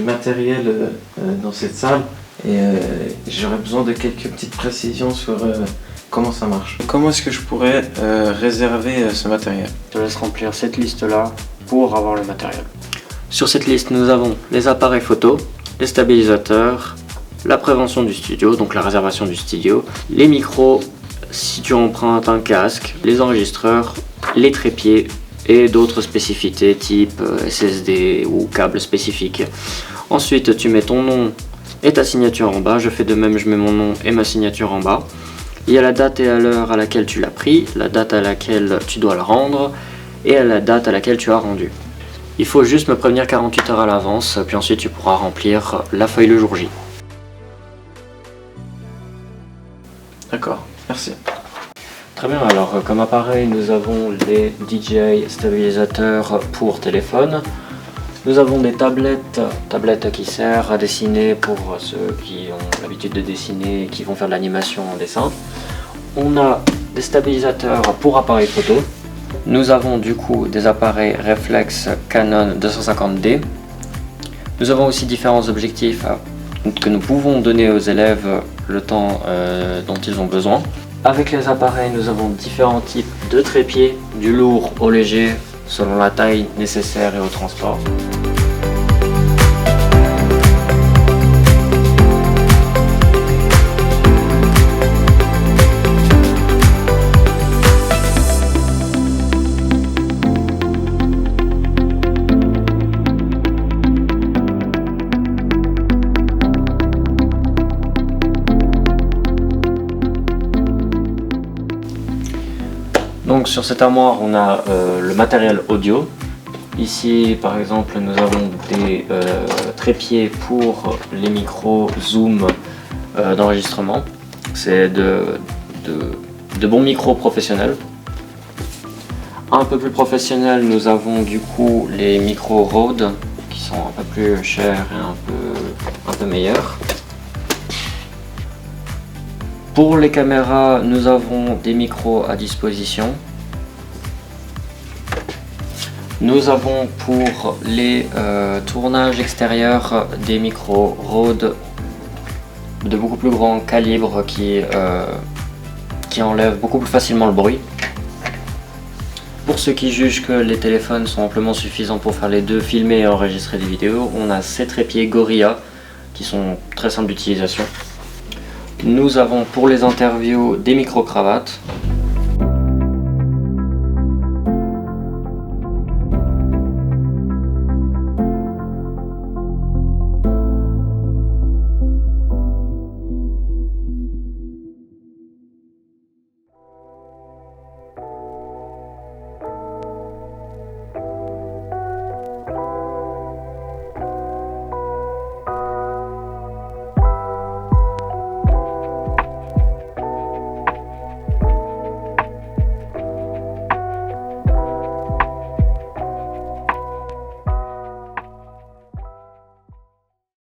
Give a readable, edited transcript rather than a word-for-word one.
du matériel dans cette salle et j'aurais besoin de quelques petites précisions sur comment ça marche. Comment est-ce que je pourrais réserver ce matériel? Je te laisse remplir cette liste-là pour avoir le matériel. Sur cette liste, nous avons les appareils photo, les stabilisateurs, la prévention du studio, donc la réservation du studio, les micros si tu empruntes un casque, les enregistreurs, les trépieds et d'autres spécificités type SSD ou câble spécifique. Ensuite, tu mets ton nom et ta signature en bas. Je fais de même, je mets mon nom et ma signature en bas. Il y a la date et à l'heure à laquelle tu l'as pris, la date à laquelle tu dois le rendre et à la date à laquelle tu as rendu. Il faut juste me prévenir 48 heures à l'avance, puis ensuite tu pourras remplir la feuille le jour J. D'accord, merci. Très bien, alors comme appareil, nous avons les DJI stabilisateurs pour téléphone. Nous avons des tablettes qui servent à dessiner pour ceux qui ont l'habitude de dessiner et qui vont faire de l'animation en dessin. On a des stabilisateurs pour appareil photo. Nous avons du coup des appareils réflex Canon 250D. Nous avons aussi différents objectifs que nous pouvons donner aux élèves le temps dont ils ont besoin. Avec les appareils, nous avons différents types de trépieds, du lourd au léger, selon la taille nécessaire et au transport. Donc sur cette armoire, on a le matériel audio. Ici par exemple, nous avons des trépieds pour les micros zoom d'enregistrement. C'est de bons micros professionnels. Un peu plus professionnel, nous avons du coup les micros Rode qui sont un peu plus chers et un peu meilleurs. Pour les caméras, nous avons des micros à disposition. Nous avons pour les tournages extérieurs des micros Rode de beaucoup plus grand calibre qui enlèvent beaucoup plus facilement le bruit. Pour ceux qui jugent que les téléphones sont amplement suffisants pour faire les deux, filmer et enregistrer des vidéos, on a ces trépieds Gorilla qui sont très simples d'utilisation. Nous avons pour les interviews des micro-cravates.